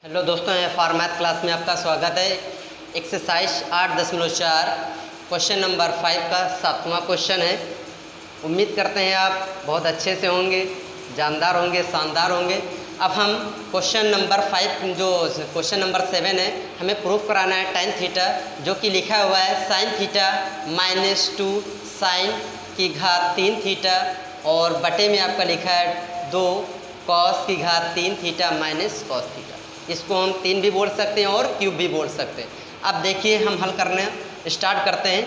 Hello दोस्तों, FR math class में आपका स्वागत है। एक्सरसाइज 8.4 क्वेश्चन नंबर 5 का 7वां क्वेश्चन है। उम्मीद करते हैं आप बहुत अच्छे से होंगे, जानदार होंगे, शानदार होंगे। अब हम क्वेश्चन नंबर 5 जो क्वेश्चन नंबर 7 है, हमें प्रूफ कराना है tan थीटा, जो कि लिखा हुआ है sin थीटा -2 sin की घात 3 थीटा और बटे में आपका लिखा है 2 cos की घात 3 थीटा माइनस cos थीटा। इसको हम 3 भी बोल सकते हैं और क्यूब भी बोल सकते हैं। अब देखिए हम हल करना स्टार्ट करते हैं।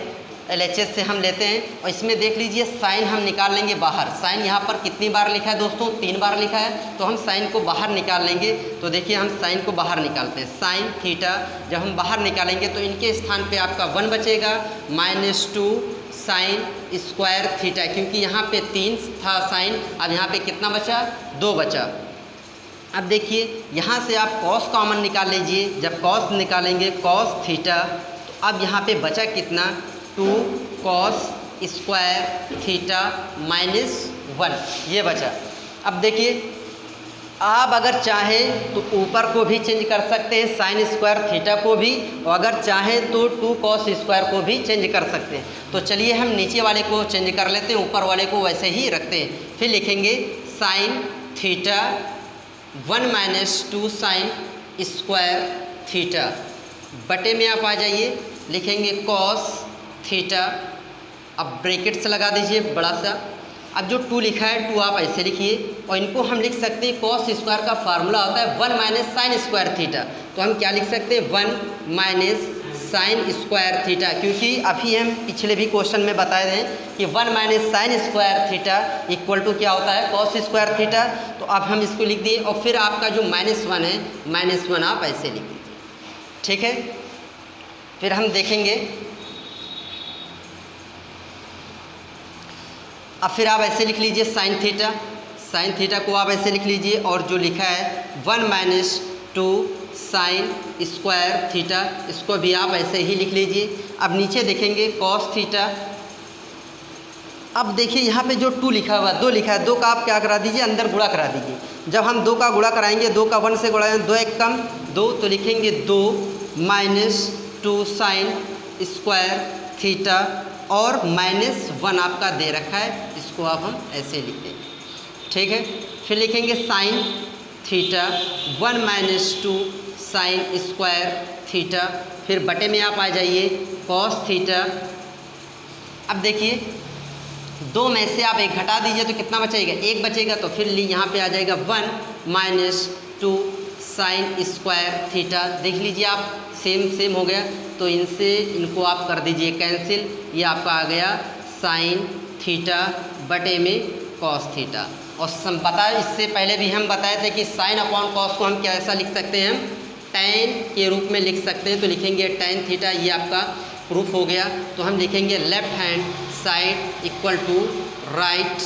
LHS से हम लेते हैं और इसमें देख लीजिए साइन हम निकाल लेंगे बाहर। साइन यहाँ पर कितनी बार लिखा है दोस्तों? 3 बार लिखा है, तो हम साइन को बाहर निकाल लेंगे। तो देखिए हम साइन को बाहर निकालते हैं। साइन थीटा जब हम बाहर निकालेंगे तो इनके स्थान पे आपका 1 बचेगा, -2 साइन स्क्वायर थीटा, क्योंकि यहाँ पे 3 था साइन, अब यहाँ पे कितना बचा? 2 बचा। अब देखिए यहाँ से आप कॉस कॉमन निकाल लीजिए। जब कॉस निकालेंगे कॉस थीटा, तो अब यहाँ पे बचा कितना? 2 कॉस स्क्वायर थीटा -1, ये बचा। अब देखिए आप अगर चाहें तो ऊपर को भी चेंज कर सकते हैं, साइन स्क्वायर थीटा को भी, और अगर चाहें तो 2 कॉस स्क्वायर को भी चेंज कर सकते हैं। तो चलिए हम नीचे वाले को चेंज कर लेते हैं, ऊपर वाले को वैसे ही रखते हैं। फिर लिखेंगे sine theta 1 - 2 sign square theta, बटे में आप आ जाइए, लिखेंगे कॉस थीटा। अब ब्रैकेट्स लगा दीजिए बड़ा सा। अब जो 2 लिखा है 2 आप ऐसे लिखिए, और इनको हम लिख सकते हैं कॉस स्क्वायर का फार्मूला होता है 1 - साइन स्क्वायर थीटा। तो हम क्या लिख सकते हैं? 1 - साइन स्क्वायर थीटा, क्योंकि अभी हम पिछले भी क्वेश्चन में बताए थे कि 1 - sine square theta equal to क्या होता है? Cos square theta. तो अब हम इसको लिख दिए, और फिर आपका जो -1 है, -1 आप ऐसे लिख दीजिए, ठीक है। फिर हम देखेंगे, अब फिर आप ऐसे लिख लीजिए साइन थीटा। साइन थीटा को आप ऐसे लिख लीजिए, और जो लिखा है 1 - 2 साइन स्क्वायर थीटा, इसको भी आप ऐसे ही लिख लीजिए। अब नीचे देखेंगे कॉस थीटा। अब देखिए यहाँ पे जो 2 लिखा हुआ है, 2 लिखा है, 2 का आप क्या करा दीजिए? अंदर गुणा करा दीजिए। जब हम 2 का गुणा कराएंगे, 2 का 1 से गुणा, 2 1 कम 2, तो लिखेंगे 2 - 2 साइन स्क्वायर थीटा, और -1 आपका दे रखा है, इसको आप हम ऐसे लिख देंगे, ठीक है। फिर लिखेंगे sine theta 1 - 2 sign square theta, फिर बटे में आप आ जाइए कॉस थीटा। अब देखिए 2 में से आप 1 घटा दीजिए तो कितना बचेगा? 1 बचेगा। तो फिर यहाँ पे आ जाएगा 1 - 2 साइन स्क्वायर थीटा। देख लीजिए आप, सेम हो गया, तो इनको आप कर दीजिए कैंसिल। ये आपका आ गया साइन थीटा बटे में कॉस थीटा। और बताया, इससे पहले भी हम बताए थे कि साइन अपॉन कॉस को हम कैसा लिख सकते हैं? टैन के रूप में लिख सकते हैं। तो लिखेंगे टैन थीटा, ये आपका प्रूफ हो गया। तो हम लिखेंगे left hand side equal to right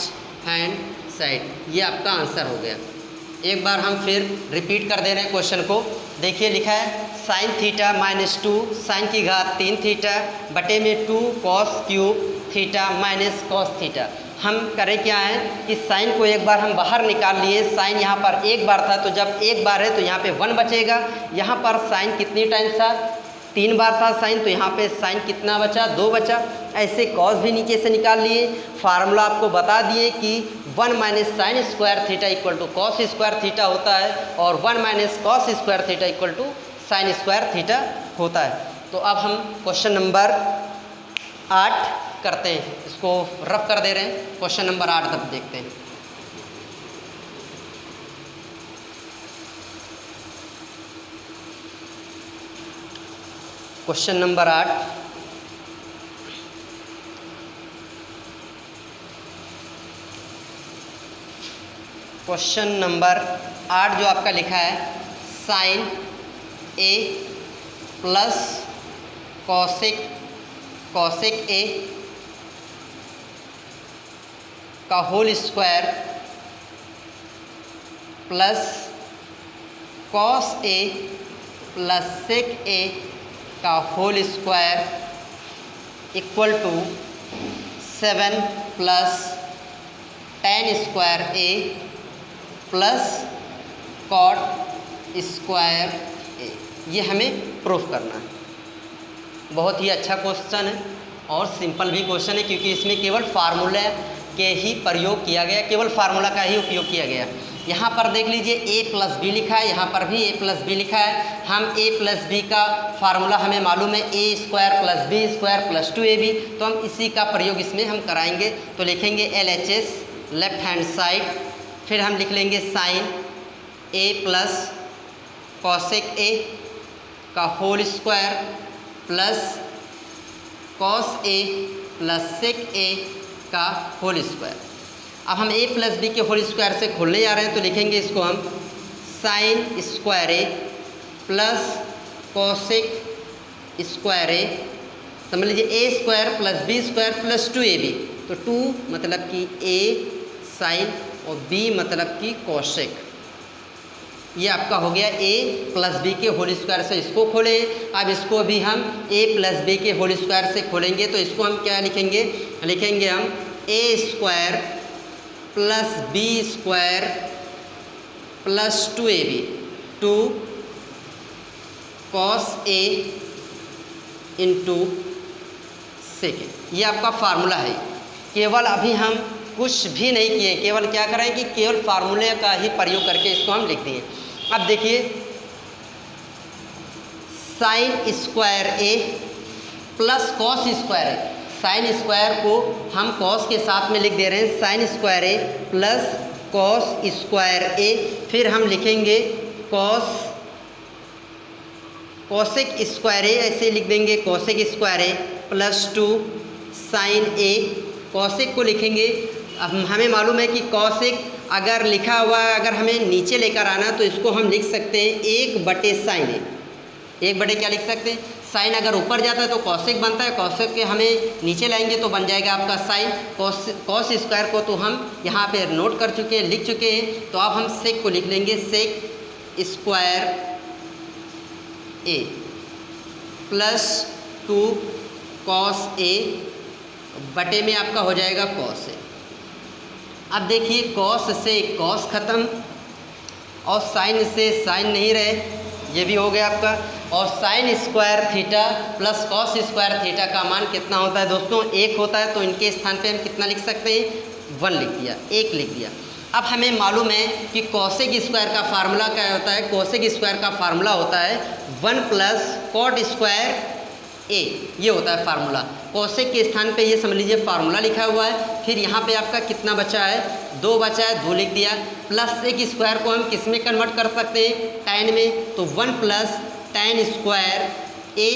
hand side, ये आपका आंसर हो गया। एक बार हम फिर रिपीट कर दे रहे हैं क्वेश्चन को। देखिए लिखा है साइन थीटा -2 साइन की घात 3 थीटा बटे में 2 cos cube theta minus cos theta. हम करें क्या है कि साइन को एक बार हम बाहर निकाल लिए। साइन यहाँ पर 1 बार था, तो जब 1 बार है तो यहाँ पे 1 बचेगा। यहाँ पर साइन कितनी टाइम्स था? 3 बार था साइन, तो यहाँ पे साइन कितना बचा? 2 बचा। ऐसे कॉस भी नीचे से निकाल लिए। फार्मूला आपको बता दिए कि 1 - sine square theta equal to cos square theta होता है, और 1 - cos square theta equal to sine square theta होता है। तो अब हम क्वेश्चन नंबर 8 करते हैं, इसको रफ कर दे रहे हैं। क्वेश्चन नंबर 8 तब देखते हैं। क्वेश्चन नंबर 8, क्वेश्चन नंबर 8 जो आपका लिखा है sine A plus cosec A का whole square plus cos A plus sec A का whole square equal to 7 + tan square A plus cot square A, ये हमें प्रूफ करना है। बहुत ही अच्छा क्वेश्चन है और सिंपल भी क्वेश्चन है, क्योंकि इसमें केवल फार्मूला के ही प्रयोग किया गया, केवल फार्मूला का ही उपयोग किया गया। यहाँ पर देख लीजिए a प्लस बी लिखा है, यहाँ पर भी a प्लस बी लिखा है। हम a प्लस बी का फार्मूला हमें मालूम है, a square plus b square plus 2ab, तो हम इसी का प्रयोग इसमें हम कराएंगे। तो लिखेंगे LHS लेफ्ट हैंड साइड, फिर हम लिख लेंगे sine a plus cosec a का whole square plus cos a plus sec a का होल स्क्वायर। अब हम a प्लस बी के होल स्क्वायर से खोलने जा रहे हैं, तो लिखेंगे इसको हम sine square a plus cosec square a, समझ लीजिए a square plus b square plus 2ab। तो 2 मतलब कि a साइन और b मतलब कि कॉसेक। ये आपका हो गया a प्लस बी के होल स्क्वायर से इसको खोले। अब इसको भी हम a प्लस बी के होल स्क्वायर से खोलेंगे, तो इसको हम क्या लिखेंगे, लिखेंगे हम a square plus b square plus 2ab 2 cos a into sec. ये आपका फार्मूला है। केवल अभी हम कुछ भी नहीं किए, केवल क्या करें कि केवल फार्मूले का ही प्रयोग करके इसको हम लिख दिए। अब देखिए sign square a plus cos square a, sine square को हम कॉस के साथ में लिख दे रहे हैं, sign square a plus cos square a। फिर हम लिखेंगे कॉसेक स्क्वायर a, ऐसे लिख देंगे cosec square a plus 2 sine a। Cosec को लिखेंगे, अब हमें मालूम है कि कॉसेक अगर लिखा हुआ है, अगर हमें नीचे लेकर आना तो इसको हम लिख सकते हैं 1/साइन a। 1/, क्या लिख सकते हैं, साइन अगर ऊपर जाता है तो कॉसेक बनता है, कॉसेक के हमें नीचे लाएंगे तो बन जाएगा आपका साइन। कॉस स्क्वायर को तो हम यहाँ पे नोट कर चुके हैं, लिख चुके हैं। तो अब हम सेक को लिख लेंगे sec square a plus 2 cos a बटे में आपका हो जाएगा कॉस a। अब देखिए कॉस से कॉस खत्म और साइन से साइन नहीं रहे, ये भी हो गया आपका। और sign square theta plus cos square theta का मान कितना होता है दोस्तों, 1 होता है। तो इनके स्थान पे हम कितना लिख सकते हैं, 1 लिख दिया, 1 लिख दिया। अब हमें मालूम है कि कॉसेक स्क्वायर का फार्मूला क्या होता है, कॉसेक स्क्वायर का फार्मूला होता है 1 प्लस कॉट स्क्वायर a, ये होता है फार्मूला। कॉसेक के स्थान पे ये समझ लीजिए फार्मूला लिखा हुआ है। फिर यहाँ पे आपका कितना बचा है, 2 बचा है, 2 लिख दिया। प्लस सेक स्क्वायर को हम किस में कन्वर्ट कर सकते हैं, टैन में। तो 1 प्लस टैन स्क्वायर a,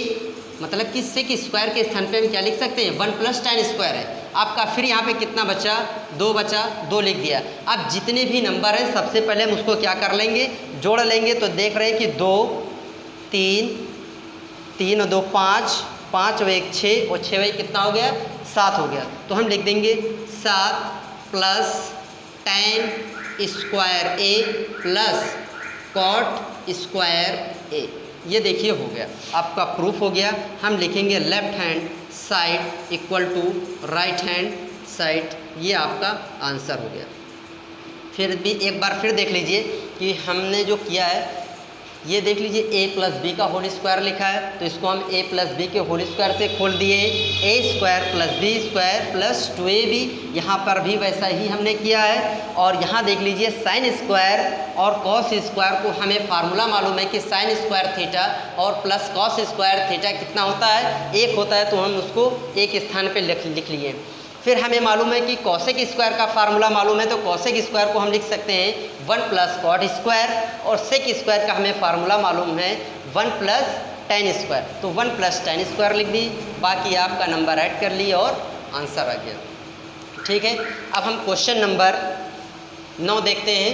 मतलब कि सेक स्क्वायर के स्थान पे हम क्या लिख सकते हैं, 1 प्लस टैन स्क्वायर है आपका। फिर यहाँ पे कितना बचा, 2 बचा, 2 लिख दिया। अब जितने भी नंबर हैं सबसे पहले हम उसको क्या कर लेंगे, जोड़ लेंगे। तो देख रहे हैं कि 2 3 3 और 2 5 5 और 1 6 और 6 भाई कितना हो गया, 7 हो गया। तो हम लिख देंगे 7 plus tan square a plus cot square a। ये देखिए हो गया आपका प्रूफ हो गया। हम लिखेंगे left hand side equal to right hand side, ये आपका आंसर हो गया। फिर भी एक बार फिर देख लीजिए कि हमने जो किया है, ये देख लीजिए a प्लस बी का होल स्क्वायर लिखा है, तो इसको हम a प्लस बी के होल स्क्वायर से खोल दिए, a square plus b square plus 2ab। यहाँ पर भी वैसा ही हमने किया है। और यहाँ देख लीजिए साइन स्क्वायर और कॉस स्क्वायर को हमें फार्मूला मालूम है कि साइन स्क्वायर थीटा और प्लस कॉस स्क्वायर थीटा कितना होता है, 1 होता है। तो हम उसको एक स्थान पर लिख लिए। फिर हमें मालूम है कि कॉसेक स्क्वायर का फार्मूला मालूम है, तो कॉसेक स्क्वायर को हम लिख सकते हैं 1 प्लस कॉट स्क्वायर। और सेक स्क्वायर का हमें फार्मूला मालूम है 1 प्लस टैन स्क्वायर। तो 1 प्लस टैन स्क्वायर लिख दी, बाकी आपका नंबर ऐड कर लिए और आंसर आ गया। ठीक है, अब हम क्वेश्चन नंबर 9 देखते हैं।